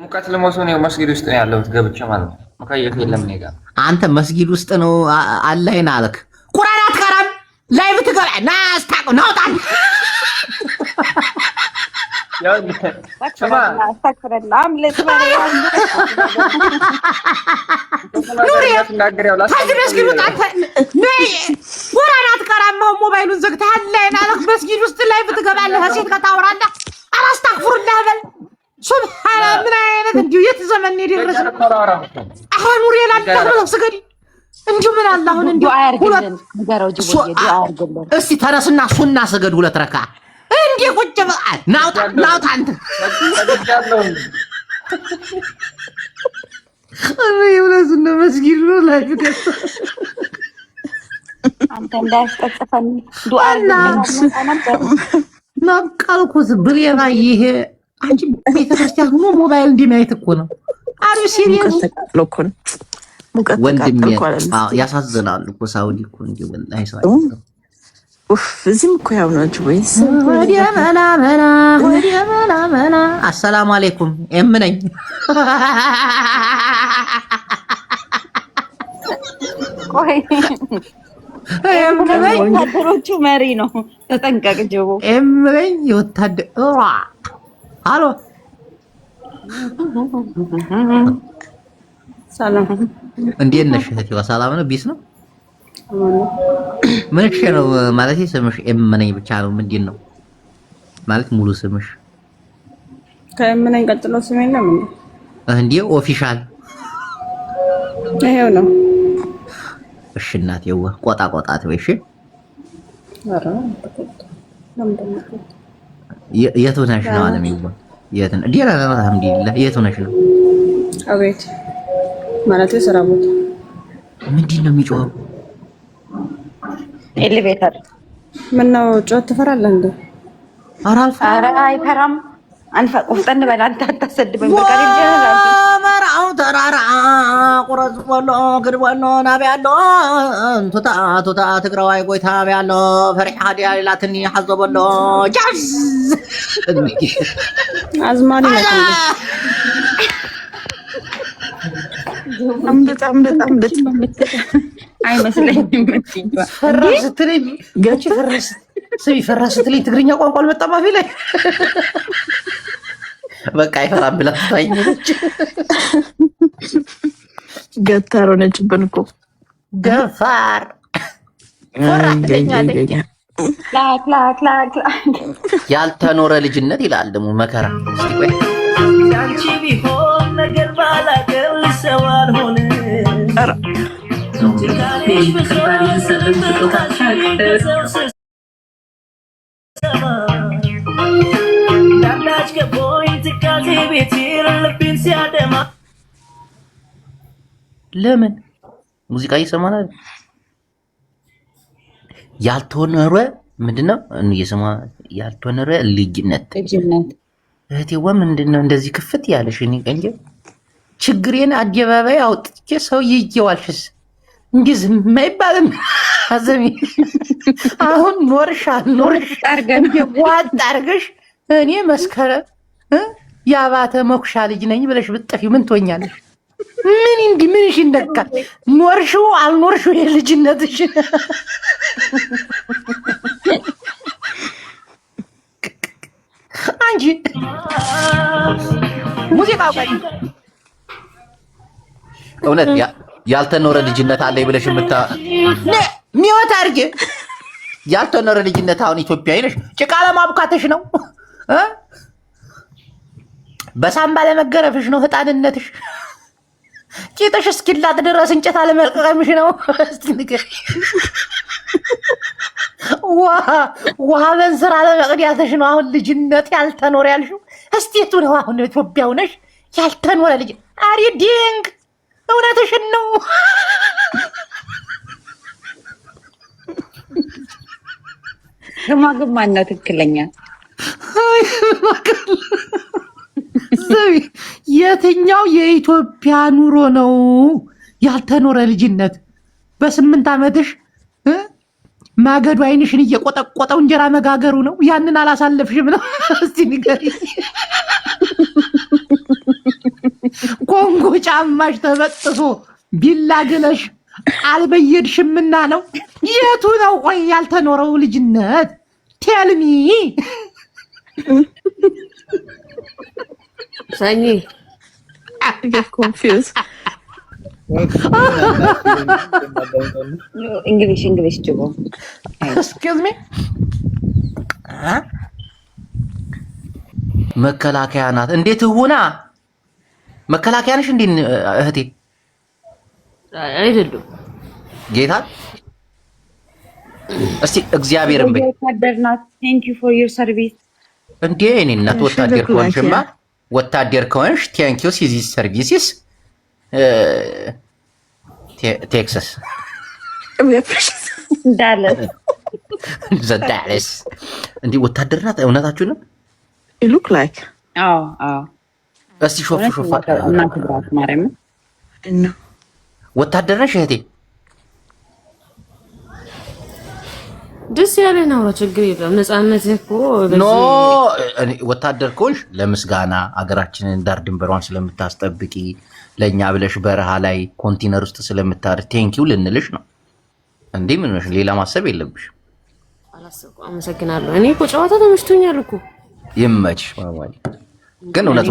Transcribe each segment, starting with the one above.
ሙቀት ለመውሰድ ነው መስጊድ ውስጥ ነው ያለሁት ገብቼ ማለት ነው። ሙቀየፍ የለም እኔ ጋር። አንተ መስጊድ ውስጥ ነው አላህን አለክ ቁርአን አትቀራም ላይ ብትገባ ናስታቅ ናውጣን ያው ስማ አስተክረላም ለስማሪያም ኑሪያ ታዲያ መስጊድ ውስጥ አንተ ነይ ቁርአን አትቀራም ሞባይሉን ዘግተህ አላህን አለክ መስጊድ ውስጥ ላይ ብትገባለህ ሴት ከታወራለህ አላስተግፍሩላህ በል ሱብሃን ምን አይነት እንዲሁ የት ዘመን ነው የደረሰው? አሁን ኑር የላዳው ስገዲ እንዲሁ ምን አለ አሁን እንዲሁ አያርግልን ንገረው ጅቦ አያርግልን። እስቲ ተነስና ሱና ስገድ ሁለት ረካ እንዴ ቁጭ በል ናውጣ አንተ ይኸውልህ ነው መስጊድ ነው ላይ ፍቀስ አንተ እንዳያስጠጥፈን ዱአ አርግልን ናቃልኩስ ብሬራ ይሄ አንቺ ቤተክርስቲያን ሆኖ ሞባይል እንደማየት እኮ ነው። አሪ ሲሪየስ ሎኮን ሙቀት ወንድሜ ያሳዝናል እኮ ሳውዲ እኮ እንዴ ወላሂ ሳውዲ ኡፍ እዚህም እኮ ያው ነው ወይስ ወዲያ መና አሰላሙ አለይኩም ነኝ ቆይ ወታደሮቹ መሪ ነው ተጠንቀቅ ጅቦ ነኝ ወታደር አሎ ሰላም እንዴት ነሽ እህቴዋ? ሰላም ነው? ቢስ ነው? ምን እሺ ነው ማለት ስምሽ ነኝ ብቻ ነው? ምንድን ነው ማለት ሙሉ ስምሽ? ነኝ ቀጥሎ ስም የለም እንዴ? ኦፊሻል ይሄው ነው። እሺ እናቴዋ ቆጣ ትበይ እሺ። አረ የት ሆነሽ ነው አለሚዋ? የት ነው ዲላ? አልሐምዱሊላህ የት ሆነሽ ነው? አቤት ማለት የሥራ ቦታ ምንድን ነው የሚጮኸው? ኤሌቬተር ምን ነው ጮህ ትፈራለህ እንዴ? ኧረ አይፈራም። አንፈ ቆፍጠን በል አንተ አታሰድበኝ። በቃ ልጅ መራው ተራራ ቁረጥ ወሎ ግድወሎ ናቢያሎ ቱታ ትግራዋይ ጎይታ ናቢያሎ ፈሪሕ ሀዲያ ላትኒ ሓዘበሎ ጃዝ አዝማሪ ነው አምልጥ አይመስለኝም። ፈራስ ትለኝ ገጭ ፈራስ ትለኝ ትግርኛ ቋንቋ አልመጣም አፌ ላይ በቃ አይፈራም ብላ ታይኝች ገታር ሆነችብን እኮ ገፋር ላክ ያልተኖረ ልጅነት ይላል ደግሞ መከራ። እስቲ ቆይ አንቺ ቢሆን ነገር ባላገር ሰው አልሆነ ለምን ሙዚቃ እየሰማን ያልተኖረ ምንድነው እየሰማ ያልተኖረ ልጅነት እህቴዋ ምንድነው እንደዚህ ክፍት ያለሽ? እኔ ቀንጀ ችግሬን አደባባይ አውጥቼ ሰው ይየዋልሽስ እንጂ ዝም አይባልም። አዘሚ አሁን ኖርሽ አርገሽ እኔ መስከረም ያባተ መኩሻ ልጅ ነኝ ብለሽ ብትጠፊ ምን ትሆኛለሽ? ምንሽ እንደቃል ኖርሽው አልኖርሽው የልጅነትሽ አንቺ ሙዚቃ እውነት ያልተኖረ ልጅነት አለኝ ብለሽ ሚወት አድርጌ ያልተኖረ ልጅነት አሁን ኢትዮጵያዊ ነሽ ጭቃ ለማቡካትሽ ነው በሳምባ ለመገረፍሽ ነው ህጣንነትሽ ቂጥሽ እስኪላጥ ድረስ እንጨት አለመልቀምሽ ነው። እስቲ ንገሪ ውሃ በንስር አለመቅዳትሽ ነው አሁን ልጅነት ያልተኖረ ያልሽው። እስቲ የቱ ነው አሁን ኢትዮጵያው ነሽ ያልተኖረ ልጅ? አሪ ዲንግ እውነትሽን ነው። ግማግማና ትክክለኛ የትኛው የኢትዮጵያ ኑሮ ነው ያልተኖረ ልጅነት? በ8 ዓመትሽ ማገዱ አይንሽን እየቆጠቆጠው እንጀራ መጋገሩ ነው። ያንን አላሳለፍሽም ነው። እስቲ ንገሪ ኮንጎ ጫማሽ ተበጥሶ ቢላ ገለሽ አልበየድሽምና ነው። የቱ ነው ቆይ ያልተኖረው ልጅነት? ቴልሚ ሰኒ ኮንፊውዝ እንግሊሽ ጅቦ ኤክስኪውዝ ሚ መከላከያ ናት። እንዴት ሁና መከላከያ ነሽ እንዴ እህቴ? አይደለም ጌታ እስቲ እግዚአብሔርን በይ ወታደር ናት። ቴንክ ዩ ፎር ዩር ሰርቪስ። እንዴ እኔ እናት ወታደር ከሆንሽማ ወታደር ከሆንሽ ቴንክ ዩ ሲዚ ሰርቪስስ ቴክሳስ ዳለስ እንዴ ወታደር ናት። እውነታችሁ ነው? ሉክ ላይክ እስቲ ሾፍ እናት ብራት ማርያም ነው ወታደር ነሽ እህቴ? ደስ ያለህ ነው። ችግር የለም። ነፃነት እኮ ኖ ወታደር ከሆንሽ ለምስጋና አገራችንን ዳር ድንበሯን ስለምታስጠብቂ ለኛ ብለሽ በረሃ ላይ ኮንቴነር ውስጥ ስለምታር ቴንኪው ልንልሽ ነው። እንዴ ምን ነው ሌላ ማሰብ የለብሽ። አላሰብኩም። አመሰግናለሁ። እኔ እኮ ጨዋታ ተመችቶኛል እኮ። ይመችሽ ማማዬ። ግን እውነት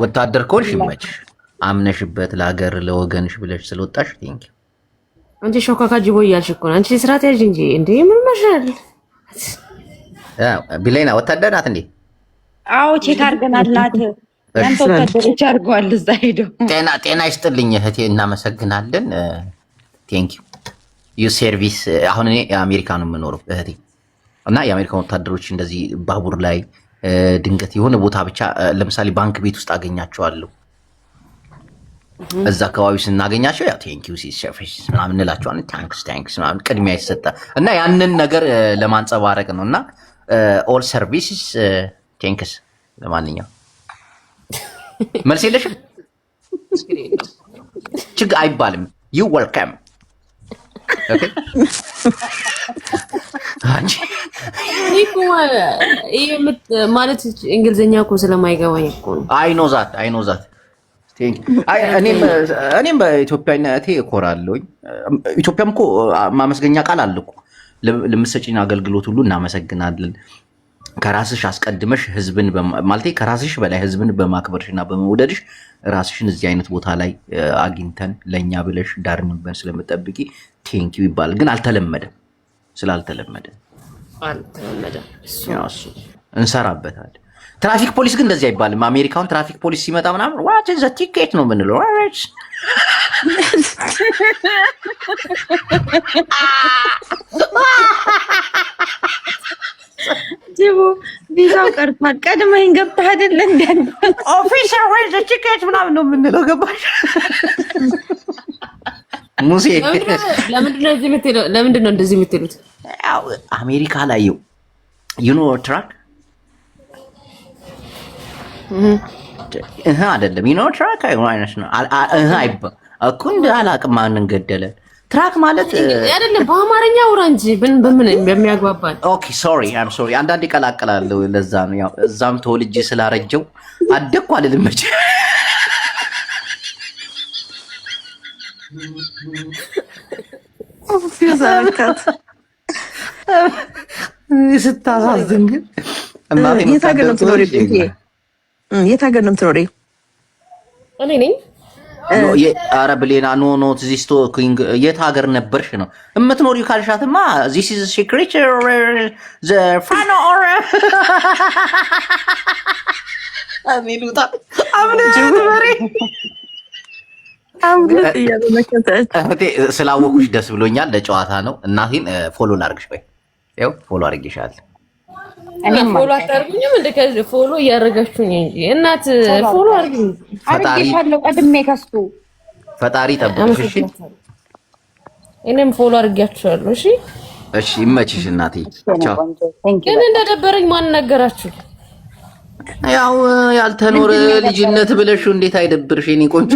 ወታደር ከሆንሽ ይመችሽ። አምነሽበት ለሀገር ለወገንሽ ብለሽ ስለወጣሽ ቴንኪው። አንቺ ሾካካ ጅቦ እያልሽ እኮ ነው። አንቺ ስራት ያዥ እንጂ እንዴ ምን መሻል? ቢላይና ወታደር ናት እንዴ? አዎ ቼክ አድርገናል። ናት ያንተ ወታደሮች አድርገዋል። እዛ ሄደው ጤና ይስጥልኝ እህቴ፣ እናመሰግናለን። ቴንኪው ዩ ሰርቪስ። አሁን እኔ አሜሪካ ነው የምኖረው እህቴ እና የአሜሪካን ወታደሮች እንደዚህ ባቡር ላይ ድንገት የሆነ ቦታ ብቻ ለምሳሌ ባንክ ቤት ውስጥ አገኛቸዋለሁ። እዛ አካባቢ ስናገኛቸው ያው ቴንኪው ሲሰርቪስ ምናምን እንላቸዋለን። ታንክስ ምናምን ቅድሚያ ይሰጣል እና ያንን ነገር ለማንጸባረቅ ነው እና ኦል ሰርቪስስ ቴንክስ። ለማንኛውም መልስ የለሽም? ችግር አይባልም። ዩ ዌልካም። ኦኬ ማለት እንግሊዝኛ እኮ ስለማይገባኝ እኮ ነው። አይ ኖ ዛት እኔም በኢትዮጵያዊነቴ እኮራለሁኝ። ኢትዮጵያም እኮ ማመስገኛ ቃል አለ እኮ። ለምትሰጪን አገልግሎት ሁሉ እናመሰግናለን። ከራስሽ አስቀድመሽ ህዝብን ማለት ከራስሽ በላይ ህዝብን በማክበርሽና በመውደድሽ ራስሽን እዚህ አይነት ቦታ ላይ አግኝተን ለኛ ብለሽ ዳር ድንበር ስለምጠብቂ ቴንኪው ይባላል። ግን አልተለመደም። ስላልተለመደ እሱ እንሰራበታለን። ትራፊክ ፖሊስ ግን እንደዚህ አይባልም። አሜሪካውን ትራፊክ ፖሊስ ሲመጣ ምናምን ዋት ኢዝ ዘ ቲኬት ነው የምንለው። ጅቦ ቪዛው ቀርቷል። ቀድመኝ ገብተህ አይደለ እንዴ? ኦፊሰር ወይ ዘ ቲኬት ምናምን ነው የምንለው። ገባሽ ሙሴ? ለምንድን ነው እንደዚህ የምትሉት? ያው አሜሪካ ላይ ዩ ኖ ትራክ አይደለም ዩ ኖ ትራክ አይነት ነው አይባ እኮ እንደ አላቅም። ማንን ገደለ? ትራክ ማለት አይደለም። በአማርኛ አውራ እንጂ በምን በሚያግባባን። ኦኬ ሶሪ አም ሶሪ። አንዳንዴ ይቀላቀላለሁ። ለዛ ነው ያው እዛም ተወልጄ ስላረጀው አደኩ አይደለም መቼ ስታሳዝን ግን እናቴ የት ሀገር ነው የምትኖሪው? የት ሀገር ነው የምትኖሪው? እኔ ነኝ። ኧረ ብሌና ኖ ዚስቶ ኩንግ የት ሀገር ነበርሽ ነው የምትኖሪው ካልሻትማ ዚስ ኢዝ ሲክሬት ዘ ፋኖ ኦር አሚሉታ ስላወኩሽ ደስ ብሎኛል። ለጨዋታ ነው። እናቴን ፎሎ ላድርግሽ። ቆይ ይኸው ፎሎ አድርጌሻለሁ። ፎሎ አታርጉኝም? እንደዚህ ፎሎ እያደረጋችሁኝ እንጂ እናት ፎሎ አድርጉኝ። አድርጌሻለሁ ቀድሜ ከሱ ፈጣሪ ጠብቅሽ። እሺ እኔም ፎሎ አድርጌያችኋለሁ። እሺ እሺ፣ ይመችሽ እናቴ። ቻው። ግን እንደደበረኝ ማን ነገራችሁ? ያው ያልተኖረ ልጅነት ብለሽ እንዴት አይደብርሽ? የኔ ቆንጆ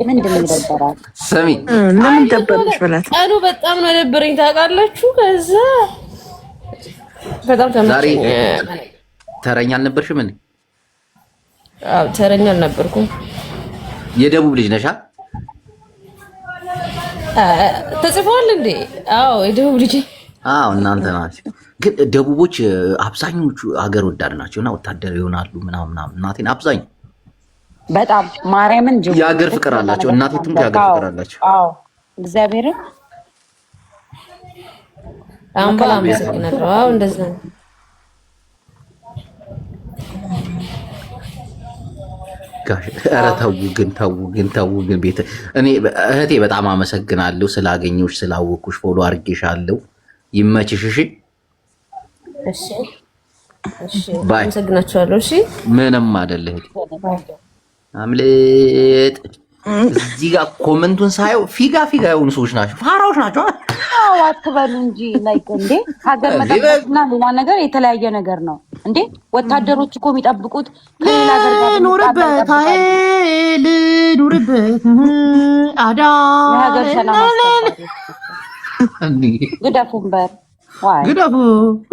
ምንድን ነው የደበራት? ስሚ ለምን ደበረሽ በላት። ቀኑ በጣም ነው የደበረኝ ታውቃላችሁ። ከዛ በጣም ተመቸኝ። ተረኛ አልነበርሽም እንዴ? አዎ ተረኛ አልነበርኩም። የደቡብ ልጅ ነሻ? ተጽፏል እንዴ? አዎ የደቡብ ልጅ። አዎ እናንተ ናችሁ። ግን ደቡቦች አብዛኞቹ ሀገር ወዳድ ናቸውና ወታደር ይሆናሉ ምናምን። እናቴን አብዛኛው በጣም ማርያምን የሀገር ፍቅር አላቸው። እናቶችም የሀገር ፍቅር አላቸው። አዎ እግዚአብሔርን አምባ አመሰግናለሁ። አዎ እንደዛ ነው። ጋሽ ኧረ ተው ግን ቤት እኔ እህቴ በጣም አመሰግናለሁ ስላገኘሁሽ ስላወኩሽ ፎሎ አድርጌሻለሁ። ይመችሽ። እሺ አመሰግናችኋለሁ። እሺ ምንም አይደለ እህቴ። አምልጥ እዚህ ጋር ኮመንቱን ሳየው ፊጋ የሆኑ ሰዎች ናቸው፣ ፋራዎች ናቸው። አዎ አትበሉ እንጂ ላይክ እንዴ ሀገር መጠበቅና ሌላ ነገር የተለያየ ነገር ነው እንዴ። ወታደሮች እኮ የሚጠብቁት ከሌላ ሀገር ጋር ኑርበት አይል ኑርበት አዳ የሀገር ሰላም አስከባሪ ግደፉን በር ዋይ ግደፉ